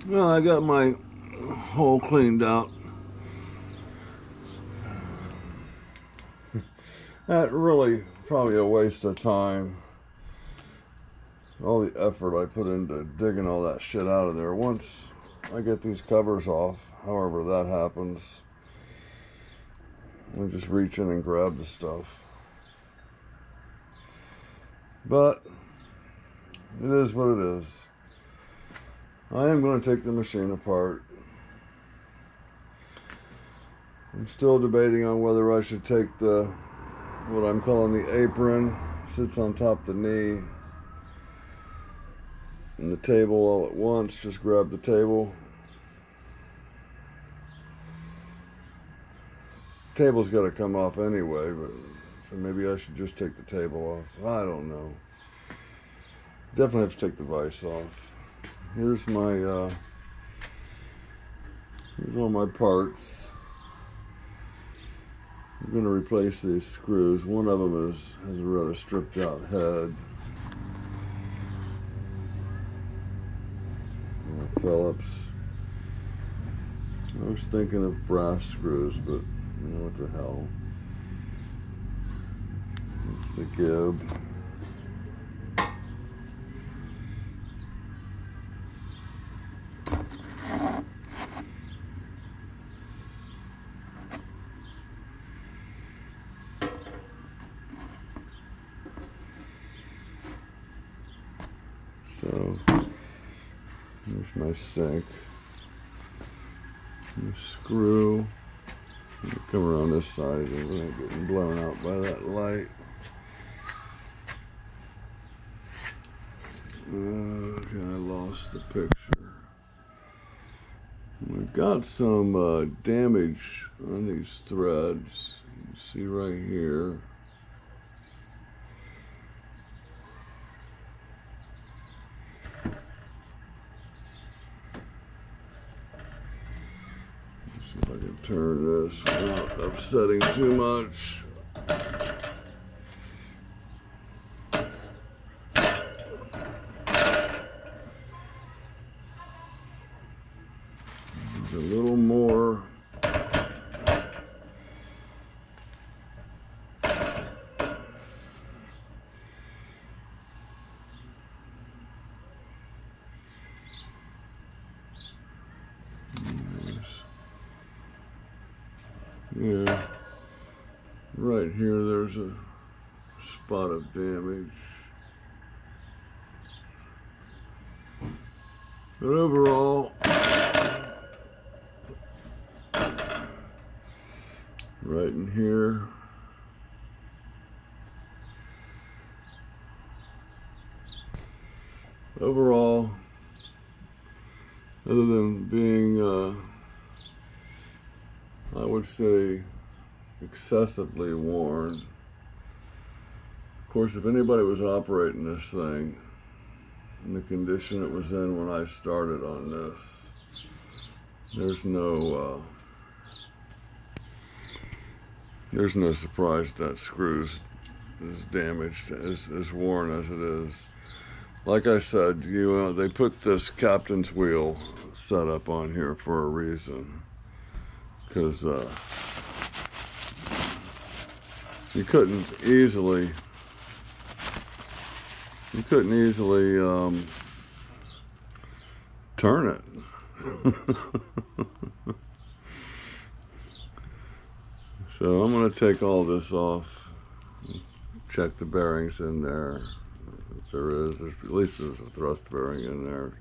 Well, I got my hole cleaned out. That really probably a waste of time. All the effort I put into digging all that shit out of there. Once I get these covers off, however that happens, I just reach in and grab the stuff. But it is what it is. I am going to take the machine apart. I'm still debating on whether I should take what I'm calling the apron, sits on top of the knee, and the table all at once. Just grab the table. Table's got to come off anyway, but so maybe I should just take the table off. I don't know. Definitely have to take the vise off. Here's my here's all my parts. I'm going to replace these screws. One of them has a rather stripped out head. Phillips. I was thinking of brass screws, but you know what the hell. It's the gib. So here's my sink. The screw. Come around this side without getting blown out by that light. Okay, I lost the picture. We've got some damage on these threads. You can see right here. See if I can turn this without upsetting too much. There's a little more. Yeah, right here there's a spot of damage. But overall, right in here, overall, other than being I would say excessively worn. Of course, if anybody was operating this thing in the condition it was in when I started on this, there's no surprise that screw's as damaged, as worn as it is. Like I said, they put this captain's wheel setup on here for a reason. Because you couldn't easily turn it. So I'm going to take all this off, check the bearings in there. If there is, at least there's a thrust bearing in there.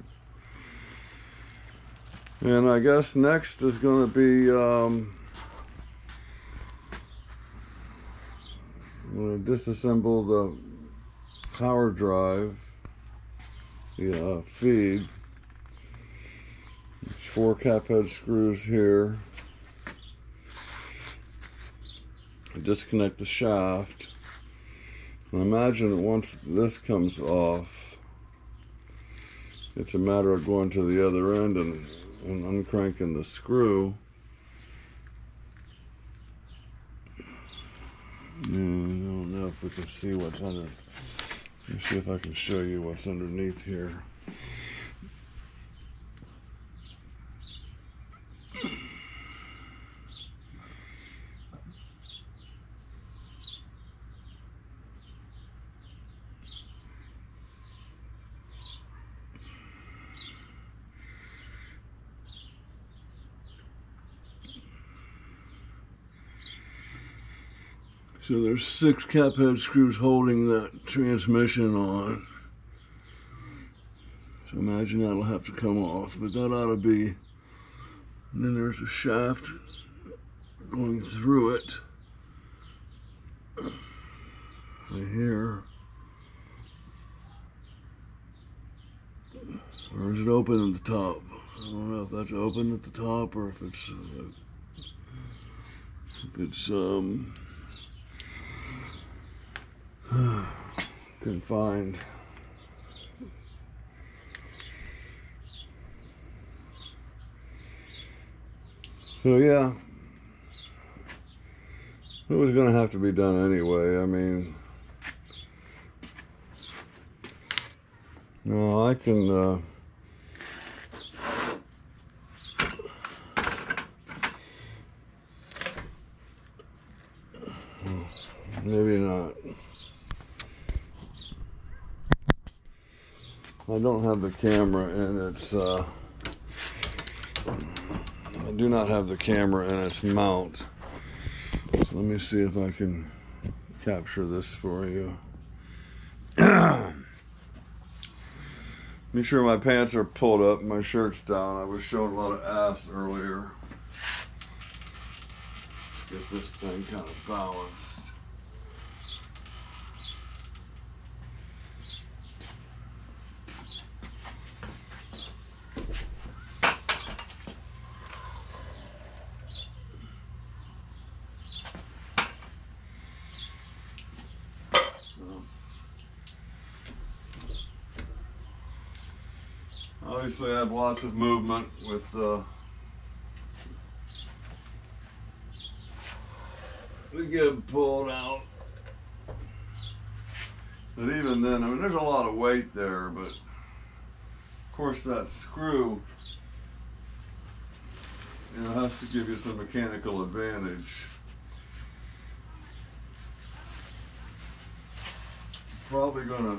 And I guess next is going to be, I'm going to disassemble the power drive, the feed. There's 4 cap head screws here. Disconnect the shaft. And imagine once this comes off, it's a matter of going to the other end and uncranking the screw. And I don't know if we can see what's under. Let me see if I can show you what's underneath here. So there's 6 cap head screws holding that transmission on. So imagine that'll have to come off, but that ought to be, and then there's a shaft going through it. Right here. Or is it open at the top? I don't know if that's open at the top or if it's confined. So yeah, it was going to have to be done anyway. I mean, no, I can maybe not. I don't have the camera and it's I do not have the camera in its mount. Let me see if I can capture this for you. Make sure my pants are pulled up and my shirt's down. I was showing a lot of ass earlier. Let's get this thing kind of balanced. Obviously I have lots of movement with the gib pulled out. But even then, I mean, there's a lot of weight there, but of course that screw, you know, has to give you some mechanical advantage. Probably gonna,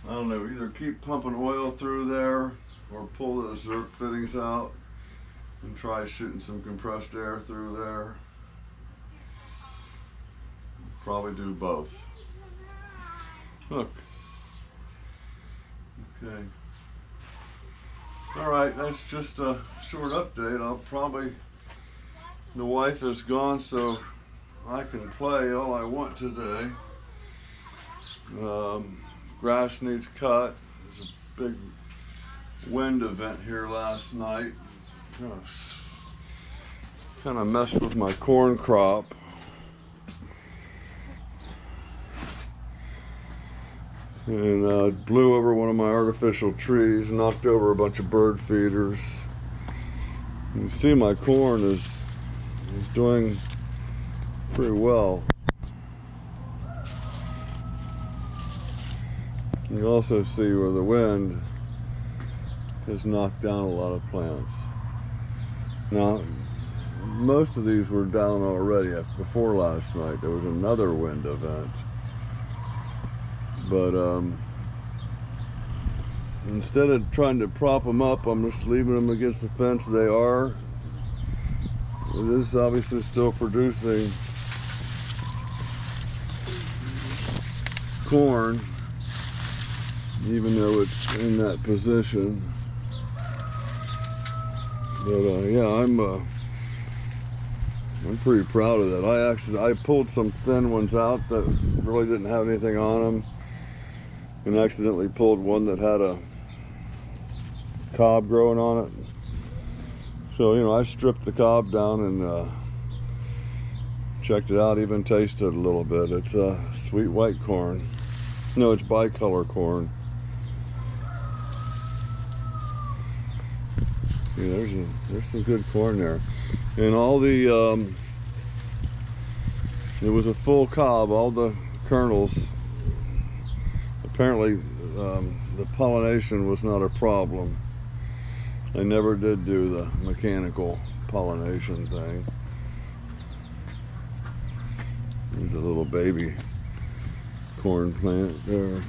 I don't know, either keep pumping oil through there or pull the Zerk fittings out and try shooting some compressed air through there. Probably do both. Look. Okay. All right, that's just a short update. I'll probably, the wife is gone, so I can play all I want today. Grass needs cut. There's a big wind event here last night. Kind of messed with my corn crop. And blew over one of my artificial trees, knocked over a bunch of bird feeders. You see my corn is doing pretty well. You also see where the wind has knocked down a lot of plants. Now, most of these were down already before last night. There was another wind event. But instead of trying to prop them up, I'm just leaving them against the fence. They are. It is obviously still producing corn, even though it's in that position. But yeah, I'm pretty proud of that. I pulled some thin ones out that really didn't have anything on them, and accidentally pulled one that had a cob growing on it. So, you know, I stripped the cob down and checked it out, even tasted it a little bit. It's sweet white corn. No, it's bicolor corn. Yeah, there's some good corn there. And all the, it was a full cob, all the kernels. Apparently, the pollination was not a problem. I never did do the mechanical pollination thing. There's a little baby corn plant there,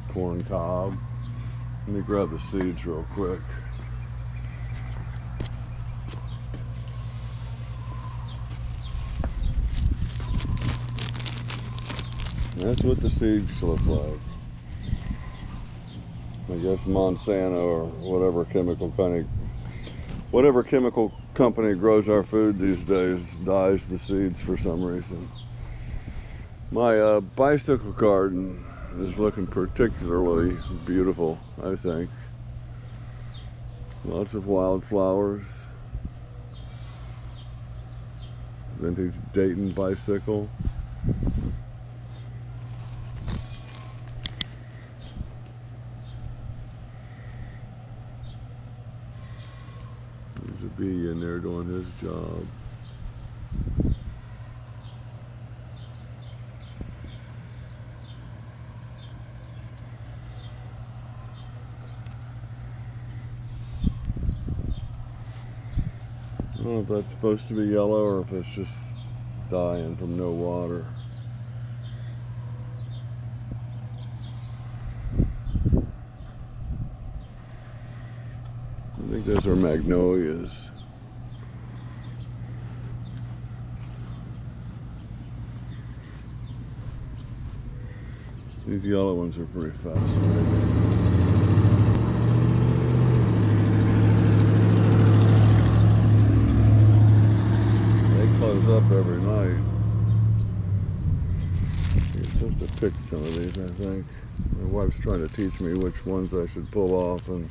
corn cob. Let me grab the seeds real quick. That's what the seeds look like. I guess Monsanto or whatever chemical company grows our food these days dyes the seeds for some reason. My bicycle garden is looking particularly beautiful, I think. Lots of wildflowers. Vintage Dayton bicycle. There's a bee in there doing his job. I don't know if that's supposed to be yellow or if it's just dying from no water. I think those are magnolias. These yellow ones are pretty fascinating. Close up every night. You're supposed to pick some of these, I think. My wife's trying to teach me which ones I should pull off and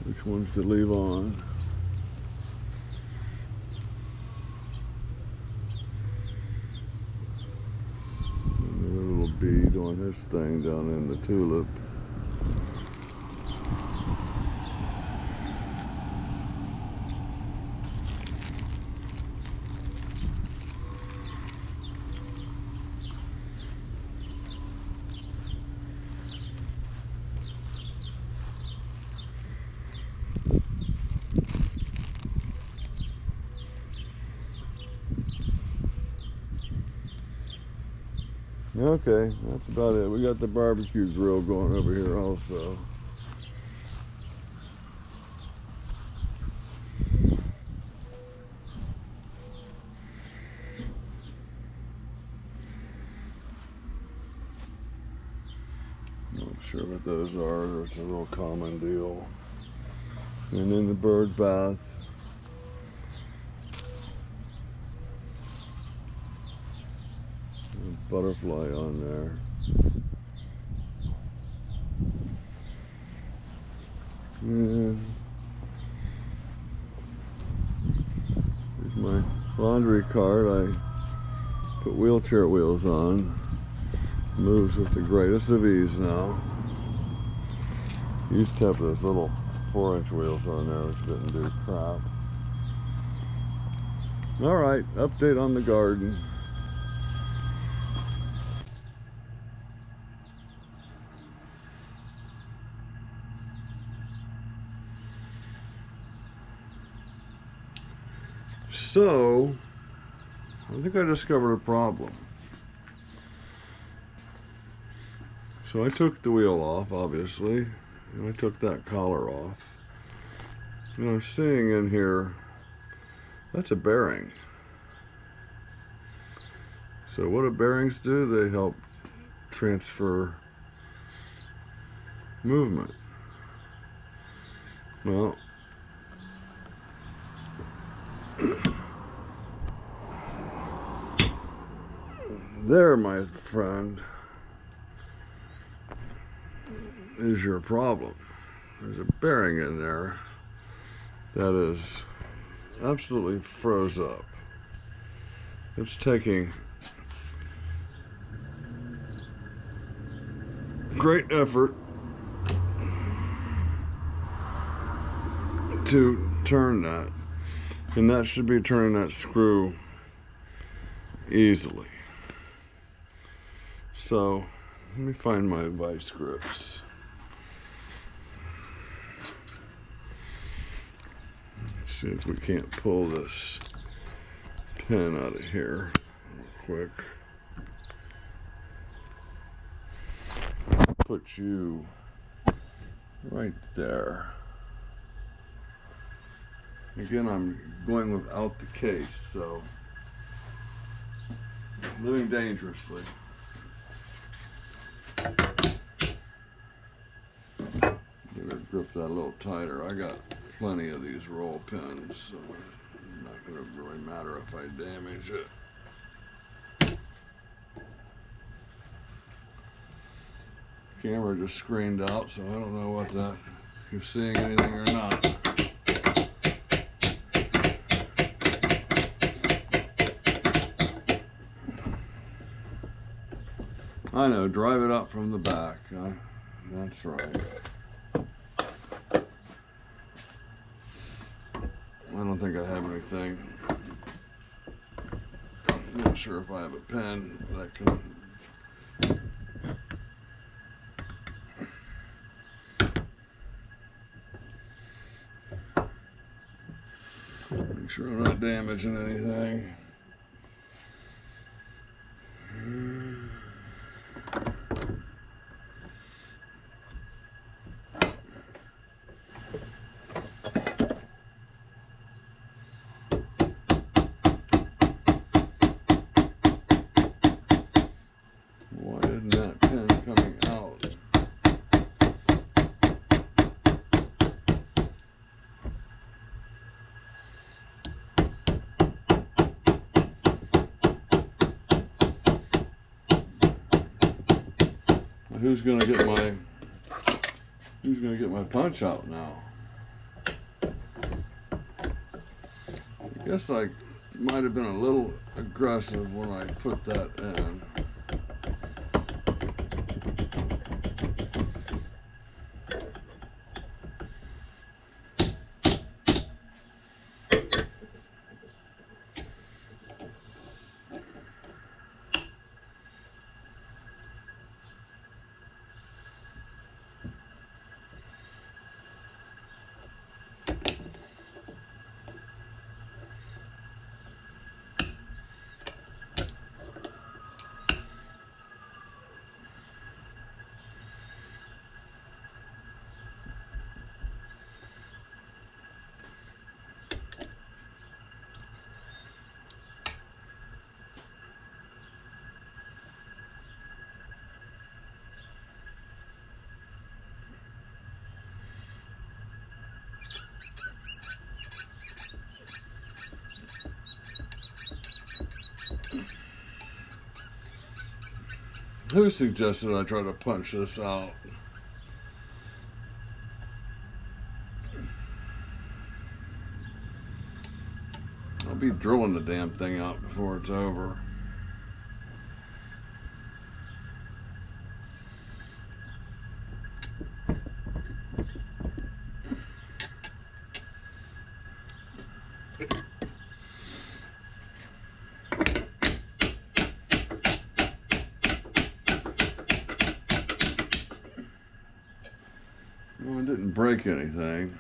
which ones to leave on. And the little bee doing his thing down in the tulip. Okay, that's about it. We got the barbecue grill going over here also. Not sure what those are. It's a real common deal. And then the bird bath. Butterfly on there. And here's my laundry cart. I put wheelchair wheels on. Moves with the greatest of ease now. Used to have those little 4-inch wheels on there which didn't do crap. Alright, update on the garden. So, I think I discovered a problem. So I took the wheel off, obviously, and I took that collar off. And I'm seeing in here, that's a bearing. So what do bearings do? They help transfer movement. Well, there, my friend, is your problem. There's a bearing in there that is absolutely froze up. It's taking great effort to turn that, and that should be turning that screw easily. So let me find my vice grips. Let's see if we can't pull this pin out of here real quick. Put you right there. Again, I'm going without the case, so living dangerously. Better grip that a little tighter. I got plenty of these roll pins, so it's not going to really matter if I damage it. Camera just screened out, so I don't know what that, if you're seeing anything or not. I know, drive it up from the back. That's right. I don't think I have anything. I'm not sure if I have a pen that can. Make sure I'm not damaging anything. Why isn't that pin coming out? Who's gonna get my punch out now? I guess I might have been a little aggressive when I put that in. Who suggested I try to punch this out? I'll be drilling the damn thing out before it's over. Well, it didn't break anything.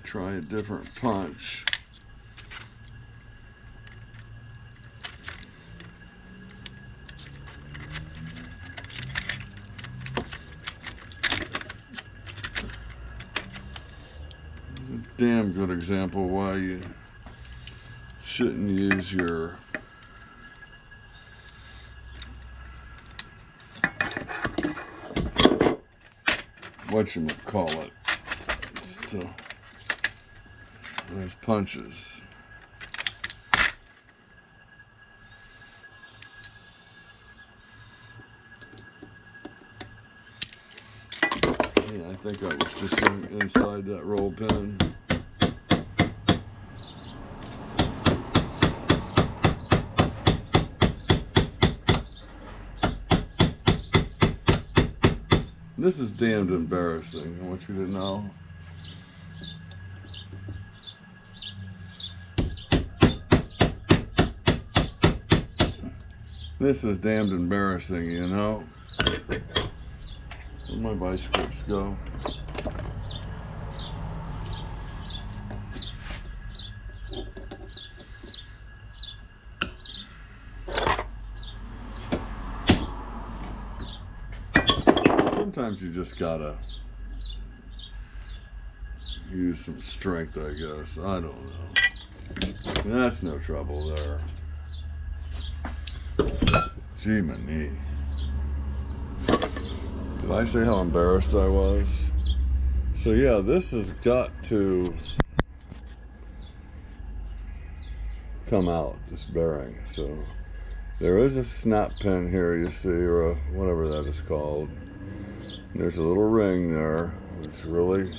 Try a different punch. It's a damn good example why you shouldn't use your whatchamacallit to those punches. Yeah, I think I was just going inside that roll pin. This is damned embarrassing, I want you to know. This is damned embarrassing, you know. Where'd my vice grips go? Sometimes you just gotta, use some strength, I guess. I don't know. That's no trouble there. Gee, my knee. Did I say how embarrassed I was? So yeah, this has got to come out, this bearing. So there is a snap pin here, you see, or a, whatever that is called. There's a little ring there, which really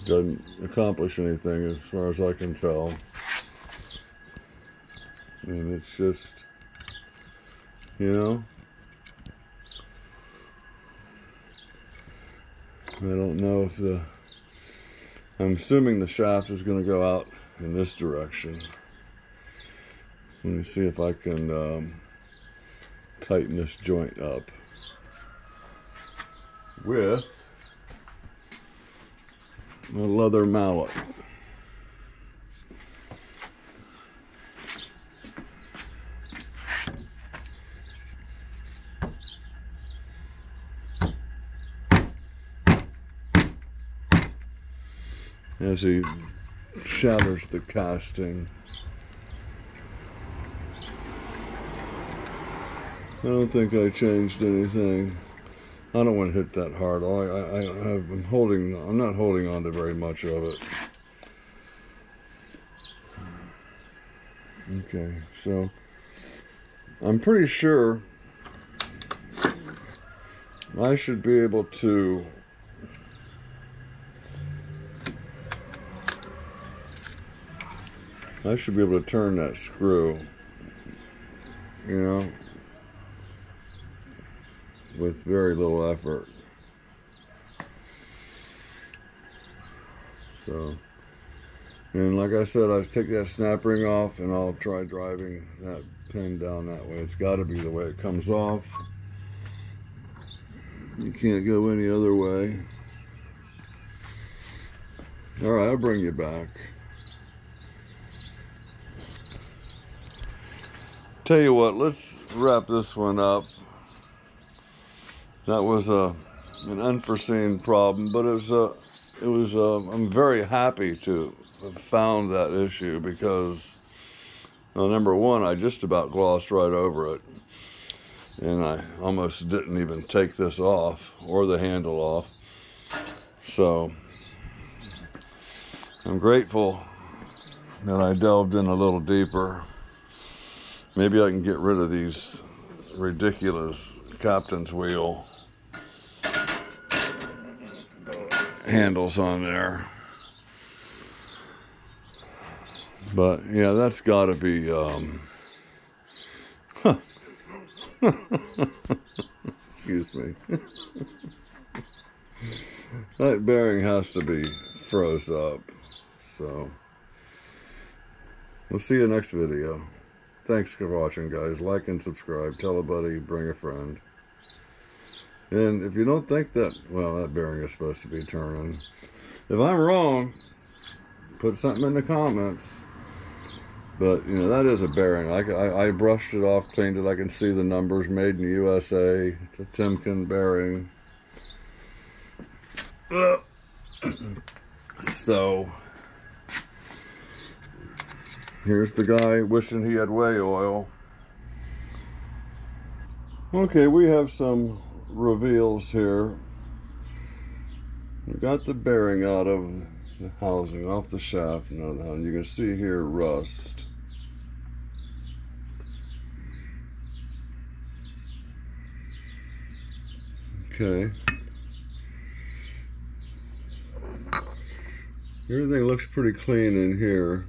doesn't accomplish anything as far as I can tell. And it's just, you know, I don't know if I'm assuming the shaft is going to go out in this direction. Let me see if I can tighten this joint up with a leather mallet. As he shatters the casting. I don't think I changed anything. I don't want to hit that hard. I'm not holding on to very much of it. Okay, so I'm pretty sure I should be able to turn that screw, you know, with very little effort. So, and like I said, I take that snap ring off and I'll try driving that pin down that way. It's got to be the way it comes off. You can't go any other way. All right, I'll bring you back. Tell you what, let's wrap this one up. That was an unforeseen problem, but I'm very happy to have found that issue because, well, number one, I just about glossed right over it, and I almost didn't even take this off or the handle off. So I'm grateful that I delved in a little deeper. Maybe I can get rid of these ridiculous captain's wheel handles on there. But yeah, that's got to be excuse me. That bearing has to be froze up. So we'll see you next video. Thanks for watching, guys. Like and subscribe. Tell a buddy, bring a friend. And if you don't think that, well, that bearing is supposed to be turning. If I'm wrong, put something in the comments. But, you know, that is a bearing. I brushed it off, cleaned it. I can see the numbers, made in the USA. It's a Timken bearing. So here's the guy wishing he had whey oil. Okay, we have some reveals here. We got the bearing out of the housing, off the shaft. You can see here rust. Okay. Everything looks pretty clean in here.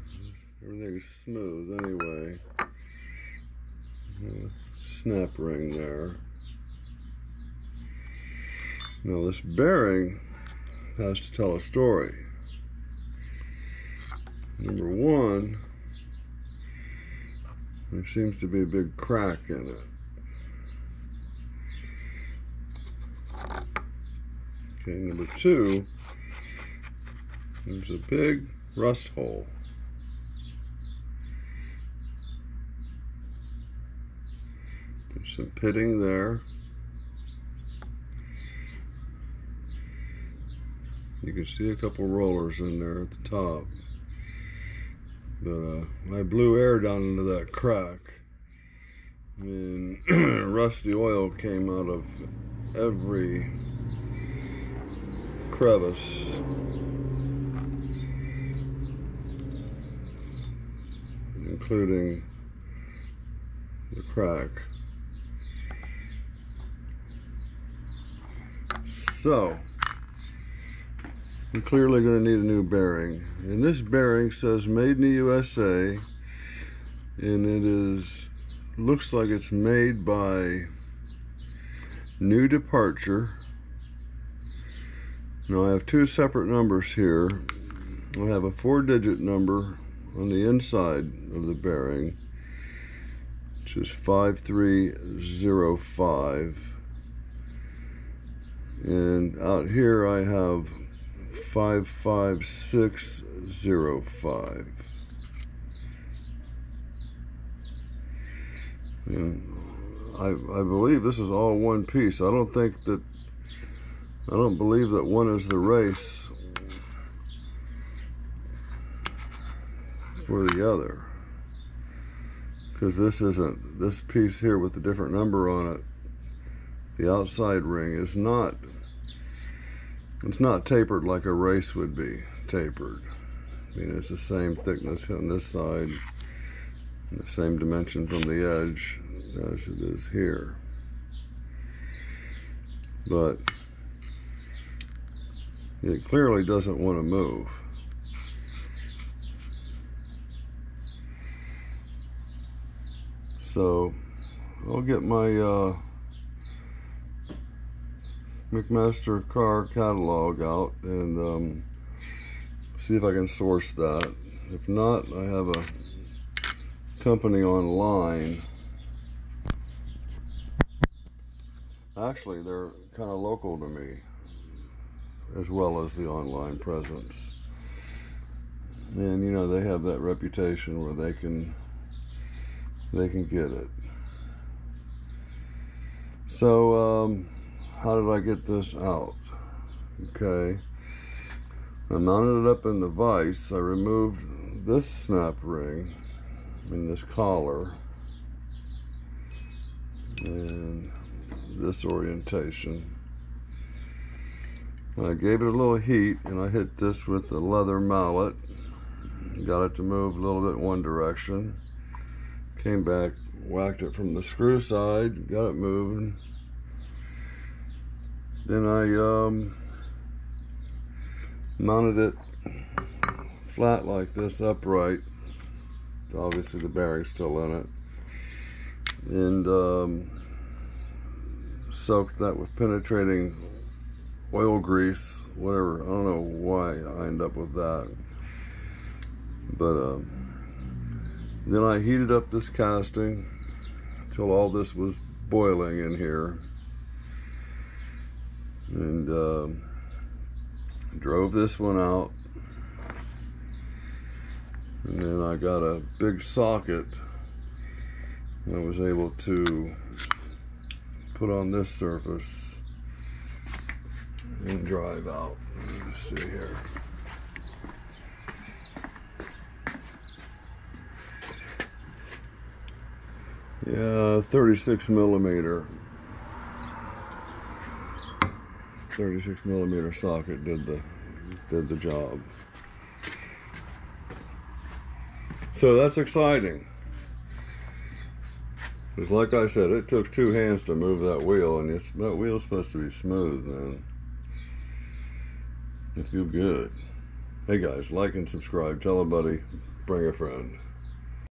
Everything's smooth anyway. Snap ring there. Now this bearing has to tell a story. Number one, there seems to be a big crack in it. Okay, number two, there's a big rust hole. There's some pitting there. You can see a couple rollers in there at the top. But I blew air down into that crack, and rusty oil came out of every crevice, including the crack. So I'm clearly going to need a new bearing, and this bearing says made in the USA, and it looks like it's made by New Departure. Now I have two separate numbers here. I have a 4-digit number on the inside of the bearing, which is 5305, and out here I have 55605. And I believe this is all one piece. I don't believe that one is the race for the other, because this piece here with the different number on it, the outside ring is not, it's not tapered like a race would be tapered. I mean, it's the same thickness on this side, the same dimension from the edge as it is here. But it clearly doesn't want to move. So I'll get my McMaster car catalog out and see if I can source that. If not, I have a company online. Actually, they're kind of local to me, as well as the online presence. And you know, they have that reputation where they can get it. So how did I get this out? Okay, I mounted it up in the vise. I removed this snap ring and this collar and this orientation. I gave it a little heat, and I hit this with the leather mallet. Got it to move a little bit in one direction. Came back, whacked it from the screw side, got it moving. Then I mounted it flat like this, upright. Obviously the bearing's still in it. And soaked that with penetrating oil grease, whatever. I don't know why I end up with that. But then I heated up this casting until all this was boiling in here. And drove this one out. And then I got a big socket I was able to put on this surface and drive out. Let's see here. Yeah, 36 millimeter socket did the job. So that's exciting. Because like I said, it took 2 hands to move that wheel, and that wheel's supposed to be smooth, man. It feels good. Hey guys, like and subscribe. Tell a buddy, bring a friend.